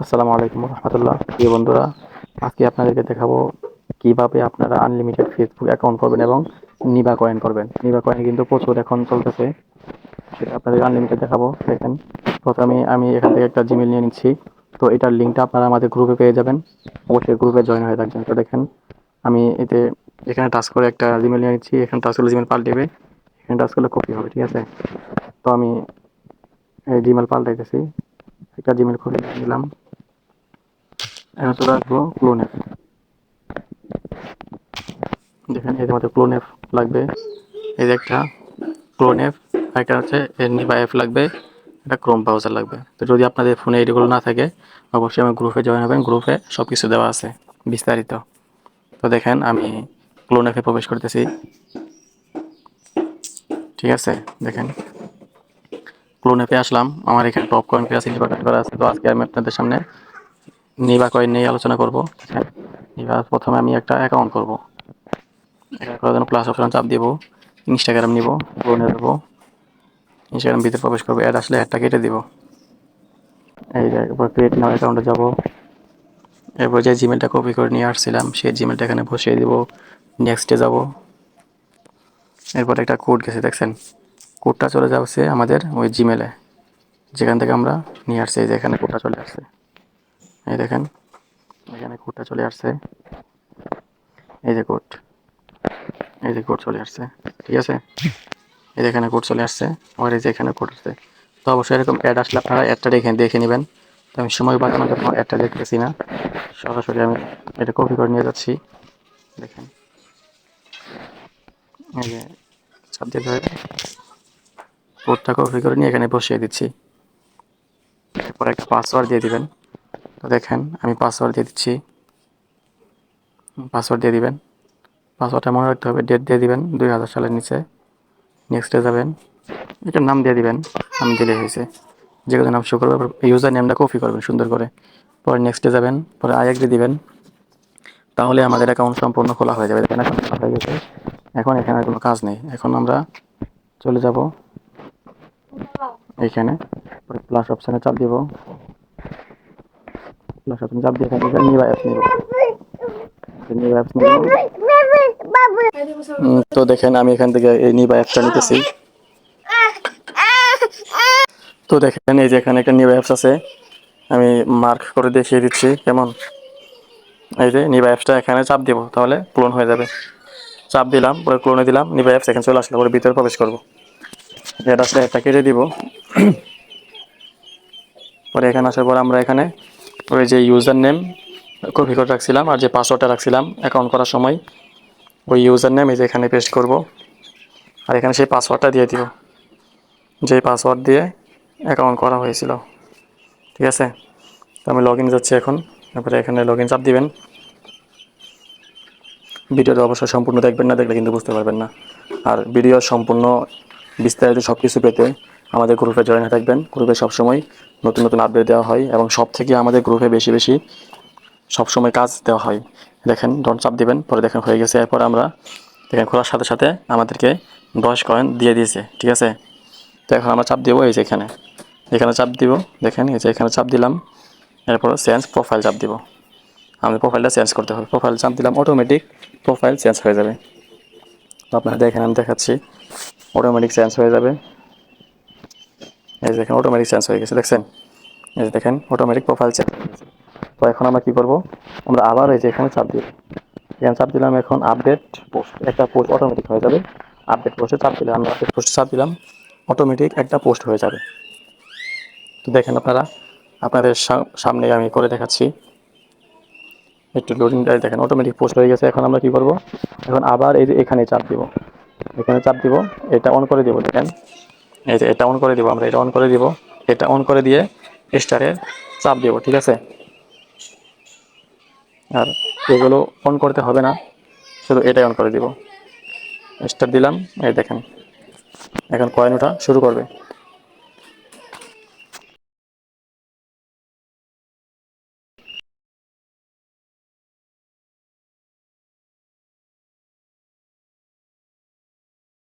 আসসালামু আলাইকুম রহমতুল্লাহ। প্রিয় বন্ধুরা, আজকে আপনাদেরকে দেখাবো কিভাবে আপনারা আনলিমিটেড ফেসবুক অ্যাকাউন্ট করবেন এবং নিবা কয়েন করবেন। নিবা কয়েন কিন্তু প্রচুর এখন চলতেছে, সেটা আপনাদের আনলিমিটেড দেখাবো। দেখেন, প্রথমে আমি এখান থেকে একটা জিমেল নিয়ে নিচ্ছি। তো এটার লিঙ্কটা আপনারা আমাদের গ্রুপে পেয়ে যাবেন, অবশ্যই গ্রুপে জয়েন হয়ে থাকবেন। তো দেখেন, আমি এখানে টাচ করে একটা জিমেল নিয়ে নিচ্ছি। এখানে টাচ করলে জিমেল পাল্টেবে, এখানে টাচ করলে কপি হবে, ঠিক আছে। তো আমি এই জিমেল পাল্টাইতেছি, একটা জিমেল খুলে নিলাম। এখন চলে আসবো ক্লোন অ্যাপ। দেখেন, এর মধ্যে ক্লোন অ্যাপ লাগবে, এই যে একটা ক্লোন অ্যাপ, একটা হচ্ছে নিবা অ্যাপ লাগবে, একটা ক্রোম ব্রাউজার লাগবে। তো যদি আপনাদের ফোনে এগুলো না থাকে, অবশ্যই আমার গ্রুপে জয়েন হবেন, গ্রুপে সব কিছু দেওয়া আছে বিস্তারিত। তো দেখেন, আমি ক্লোন অ্যাপে প্রবেশ করতেছি, ঠিক আছে। দেখেন, ক্লোন অ্যাপে আসলাম, আমার এখানে টপ কয়েন করা আছে, নিবা কয়েন করা আছে। তো আজকে আমি আপনাদের সামনে নিবা কয়েন নিয়ে আলোচনা করবো। নিবা প্রথমে আমি একটা অ্যাকাউন্ট করবো। অ্যাকাউন্ট করার জন্য প্লাস অপশন চাপ দিব, ইনস্টাগ্রাম নিব, ক্লোনে দেবো, ইনস্টাগ্রাম ভিতরে প্রবেশ করবো, অ্যাড আসলে অ্যাডটা কেটে দিব। এই যে এরপর ক্রিয়েট নাও অ্যাকাউন্টে যাব। এরপর যে জিমেলটা কপি করে নিয়ে আসছিলাম সেই জিমেলটা এখানে বসিয়ে দিব, নেক্সটে যাব। এরপর একটা কোড গেছে, দেখছেন, কোডটা চলে যাচ্ছে আমাদের ওই জিমেলে, যেখান থেকে আমরা নিয়ে আসছি। এই যে এখানে কোডটা চলে আসছে, এই দেখেন, এখানে কোডটা চলে আসছে, এই যে কোড, এই যে কোড চলে আসছে, ঠিক আছে। এই যে এখানে কোড চলে আসছে, আর এই যে এখানে কোড আসছে। তো অবশ্যই এরকম অ্যাড আসলে আপনারা অ্যাডটা দেখে নেবেন। তো আমি সময় বাঁচানোর জন্য অ্যাডটা দেখতেছি না, সরাসরি আমি এটা কপি করে নিয়ে যাচ্ছি। দেখেন, এই যে চাপ দিতে হয়, কোডটা কপি করে নিয়ে এখানে বসিয়ে দিচ্ছি। এরপর একটা পাসওয়ার্ড দিয়ে দিবেন। তো দেখেন, আমি পাসওয়ার্ড দিয়ে দিচ্ছি, পাসওয়ার্ড দিয়ে দিবেন। পাসওয়ার্ডটা মনে রাখতে হবে, ডেট দিয়ে দিবেন 2000 সালের নিচে। নেক্সটে যাবেন, এটার নাম দিয়ে দিবেন, নাম দিলে হয়েছে, যে কোনো নাম শো করবে। ইউজার নেমটা কপি করবেন সুন্দর করে, পরে নেক্সটে যাবেন, পরে আই দিবেন। তাহলে আমাদের অ্যাকাউন্ট সম্পূর্ণ খোলা হয়ে যাবে। দেখেন, এখন খোলা হয়ে গেছে। এখন এখানে কোনো কাজ নেই, এখন আমরা চলে যাব এইখানে, পরে প্লাস অপশানে চাপ দিব, প্লাস অপশানে চাপ দিয়ে এখানে নিবা অ্যাপস নিব, নিবা অ্যাপস নিব। তো দেখেন, আমি এখান থেকে এই নিবা অ্যাপসটা নিতেছি। তো দেখেন, এই যে এখানে একটা নিবা অ্যাপস আছে, আমি মার্ক করে দেখিয়ে দিচ্ছি কেমন। এই যে নিবা অ্যাপসটা এখানে চাপ দিব, তাহলে ক্লোন হয়ে যাবে। চাপ দিলাম, পরে ক্লোনে দিলাম, নিবা অ্যাপস এখানে চলে আসলে পরে ভিতরে প্রবেশ করবো। এটা আসলে একটা কেটে দিব। পরে এখানে আসার পর আমরা এখানে ওই যে ইউজার নেম কপি করে রাখছিলাম আর যে পাসওয়ার্ডটা রাখছিলাম অ্যাকাউন্ট করার সময়, ওই ইউজার নেম এই যে এখানে পেস্ট করব, আর এখানে সেই পাসওয়ার্ডটা দিয়ে দিব, যেই পাসওয়ার্ড দিয়ে অ্যাকাউন্ট করা হয়েছিল, ঠিক আছে। তো আমি লগ ইন যাচ্ছি এখন। তারপরে এখানে লগ ইন চাপ দিবেন। ভিডিওটা অবশ্যই সম্পূর্ণ দেখবেন, না দেখলে কিন্তু বুঝতে পারবেন না। আর ভিডিও সম্পূর্ণ বিস্তারিত সব কিছু পেতে আমাদের গ্রুপে জয়েন হয়ে থাকবেন। গ্রুপে সবসময় নতুন নতুন আপডেট দেওয়া হয় এবং সব থেকে আমাদের গ্রুপে বেশি বেশি সবসময় কাজ দেওয়া হয়। দেখেন, ডন চাপ দিবেন, পরে দেখেন হয়ে গেছে। এরপর আমরা দেখেন খোলার সাথে সাথে আমাদেরকে 10 কয়েন দিয়ে দিয়েছে, ঠিক আছে। তো এখন আমরা চাপ দিব এই যে এখানে, এখানে চাপ দিব। দেখেন, এই যে এখানে চাপ দিলাম, এরপর চেঞ্জ প্রোফাইল চাপ দিব। আমাদের প্রোফাইলটা চেঞ্জ করতে হবে, প্রোফাইল চাপ দিলাম, অটোমেটিক প্রোফাইল চেঞ্জ হয়ে যাবে। তো আপনারা দেখেন, আমি দেখাচ্ছি, অটোমেটিক চেঞ্জ হয়ে যাবে। এই যে দেখেন, অটোমেটিক চেঞ্জ হয়ে গেছে, দেখছেন। এই যে দেখেন, অটোমেটিক প্রোফাইল চেঞ্জ হয়ে গেছে। তো এখন আমরা কী করব, আমরা আবার এই যে এখানে চাপ দিব, এখানে চাপ দিলাম। এখন আপডেট পোস্ট, একটা পোস্ট অটোমেটিক হয়ে যাবে। আপডেট পোস্টে চাপ দিলাম, আমরা আপডেট পোস্টে চাপ দিলাম, অটোমেটিক একটা পোস্ট হয়ে যাবে। তো দেখেন, আপনারা আপনাদের সামনে আমি করে দেখাচ্ছি, একটু লোডিং টাইম। দেখেন, অটোমেটিক পোস্ট হয়ে গেছে। এখন আমরা কী করব, এখন আবার এই যে এখানে চাপ দিব, এখানে চাপ দিব, এটা অন করে দিব। দেখেন, এই যে এটা অন করে দিব, আমরা এটা অন করে দিব, এটা অন করে দিয়ে স্টারে চাপ দিব, ঠিক আছে। আর এগুলো অন করতে হবে না, শুধু এটাই অন করে দিব। স্টার দিলাম, এই দেখেন এখন কয়েন ওঠা শুরু করবে।